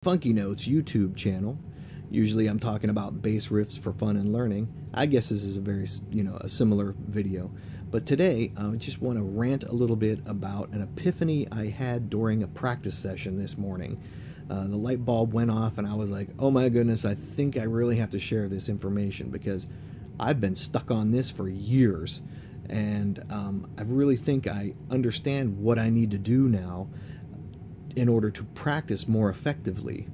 Funky Notes YouTube channel. Usually I'm talking about bass riffs for fun and learning. I guess this is a very, a similar video. But today I just want to rant a little bit about an epiphany I had during a practice session this morning. The light bulb went off and I was like, oh my goodness, I think I really have to share this information because I've been stuck on this for years. And I really think I understand what I need to do now in order to practice more effectively.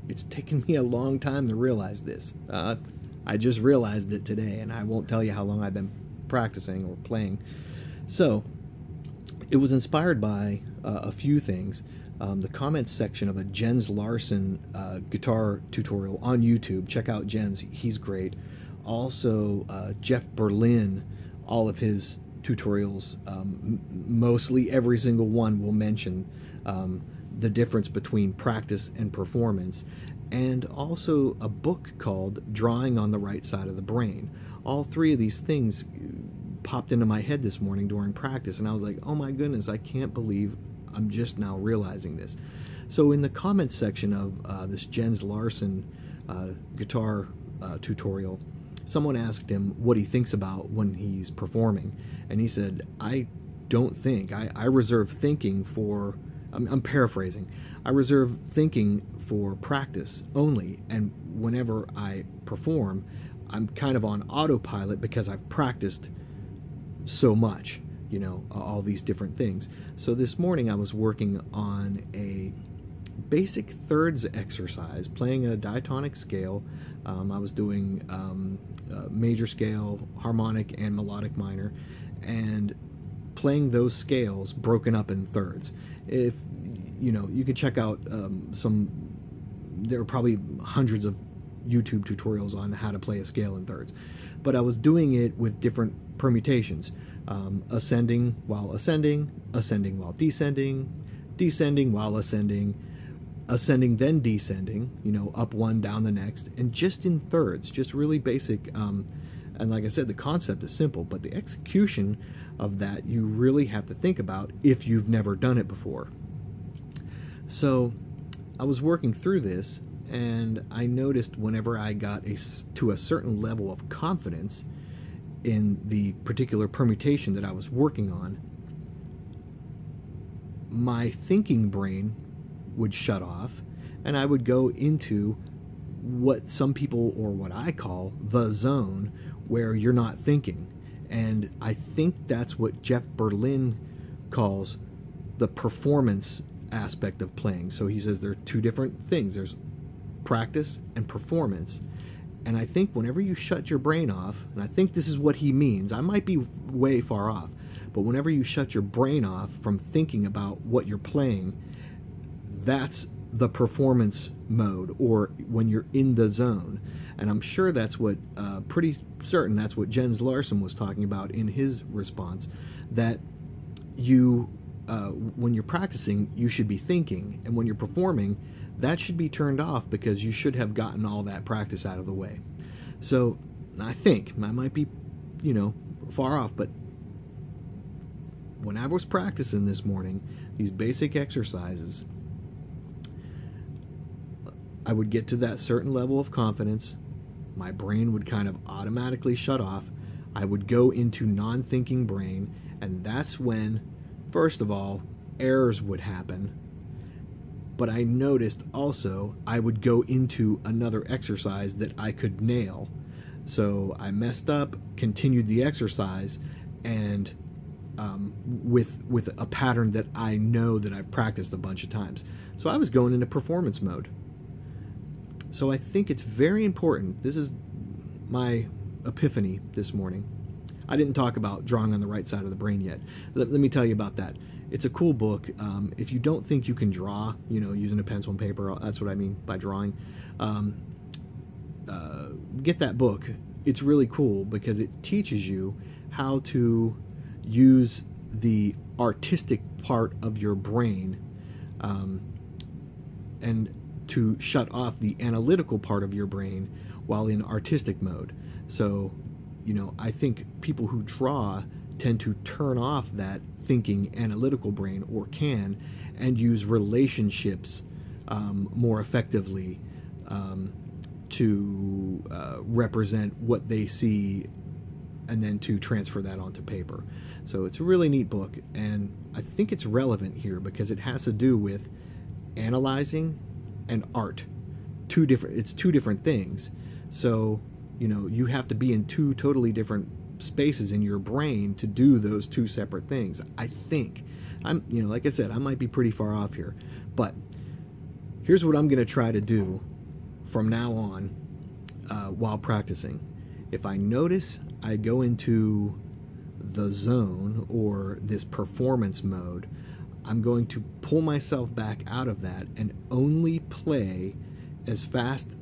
It's taken me a long time to realize this. I just realized it today, and I won't tell you how long I've been practicing or playing. So, it was inspired by a few things. The comments section of a Jens Larsen guitar tutorial on YouTube. Check out Jens, he's great. Also, Jeff Berlin, all of his tutorials, mostly every single one will mention the difference between practice and performance, and also a book called Drawing on the Right Side of the Brain. All three of these things popped into my head this morning during practice, and I was like, oh my goodness, I can't believe I'm just now realizing this. So in the comments section of this Jens Larsen guitar tutorial, someone asked him what he thinks about when he's performing, and he said, I don't think, I reserve thinking for, I'm paraphrasing, I reserve thinking for practice only, and whenever I perform, I'm kind of on autopilot because I've practiced so much, all these different things. So this morning I was working on a basic thirds exercise, playing a diatonic scale. I was doing major scale, harmonic, and melodic minor, and playing those scales broken up in thirds. If you can check out there are probably hundreds of YouTube tutorials on how to play a scale in thirds, but I was doing it with different permutations, ascending while ascending, ascending while descending, descending while ascending, ascending then descending, up one, down the next, and just in thirds, just really basic. And like I said, the concept is simple, but the execution of that you really have to think about if you've never done it before. So I was working through this, and I noticed whenever I got to a certain level of confidence in the particular permutation that I was working on, my thinking brain would shut off, and I would go into what some people, or what I call, the zone, where you're not thinking. And I think that's what Jeff Berlin calls the performance aspect of playing. So he says there are two different things. There's practice and performance. And I think whenever you shut your brain off, and I think this is what he means, I might be way far off, but whenever you shut your brain off from thinking about what you're playing, that's the performance mode, or when you're in the zone. And I'm sure that's what, pretty certain that's what Jens Larsen was talking about in his response, that you, when you're practicing, you should be thinking, and when you're performing, that should be turned off because you should have gotten all that practice out of the way. So I think, I might be, far off, but when I was practicing this morning, these basic exercises, I would get to that certain level of confidence, my brain would kind of automatically shut off, I would go into non-thinking brain, and that's when, first of all, errors would happen. But I noticed also I would go into another exercise that I could nail. So I messed up, continued the exercise, and with a pattern that I know that I've practiced a bunch of times. So I was going into performance mode. So I think it's very important. This is my epiphany this morning. I didn't talk about Drawing on the Right Side of the Brain yet. Let me tell you about that. It's a cool book. If you don't think you can draw, using a pencil and paper, that's what I mean by drawing, get that book. It's really cool because it teaches you how to use the artistic part of your brain and to shut off the analytical part of your brain while in artistic mode. So, I think people who draw tend to turn off that thinking analytical brain, or can, and use relationships more effectively to represent what they see, and then to transfer that onto paper. So it's a really neat book, and I think it's relevant here because it has to do with analyzing and art. It's two different things. So, you know, you have to be in two totally different spaces in your brain to do those two separate things. I think you know, like I said, I might be pretty far off here, but here's what I'm going to try to do from now on while practicing. If I notice I go into the zone or this performance mode, I'm going to pull myself back out of that and only play as fast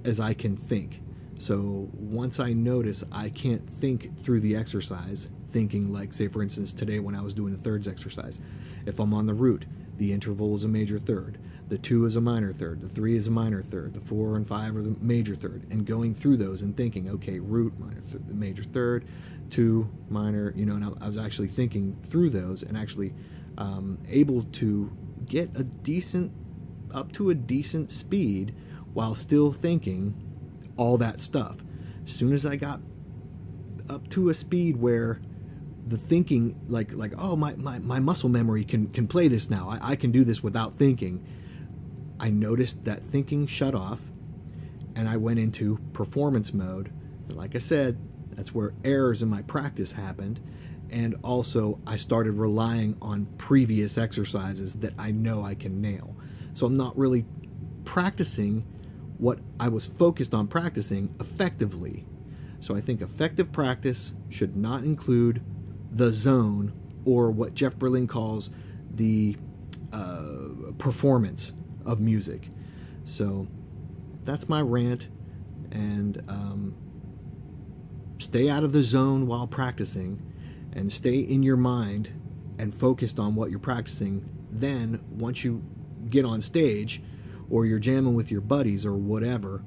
as I can think. So once I notice I can't think through the exercise, thinking like, say for instance today when I was doing the thirds exercise, if I'm on the root, the interval is a major third, the 2 is a minor third, the 3 is a minor third, the 4 and 5 are the major third, and going through those and thinking, okay, root, minor the major third, 2, minor, you know, and I was actually thinking through those and actually able to get up to a decent speed while still thinking all that stuff. As soon as I got up to a speed where the thinking, like oh, my muscle memory can play this now, I can do this without thinking, I noticed that thinking shut off and I went into performance mode. And like I said, that's where errors in my practice happened, and also I started relying on previous exercises that I know I can nail. So I'm not really practicing what I was focused on practicing effectively. So I think effective practice should not include the zone, or what Jeff Berlin calls the performance of music. So that's my rant, and stay out of the zone while practicing and stay in your mind and focused on what you're practicing. Then once you get on stage or you're jamming with your buddies or whatever,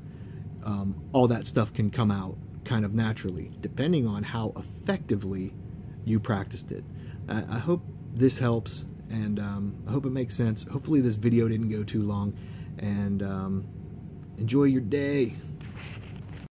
all that stuff can come out kind of naturally, depending on how effectively you practiced it. I hope this helps, and I hope it makes sense. Hopefully this video didn't go too long, and enjoy your day.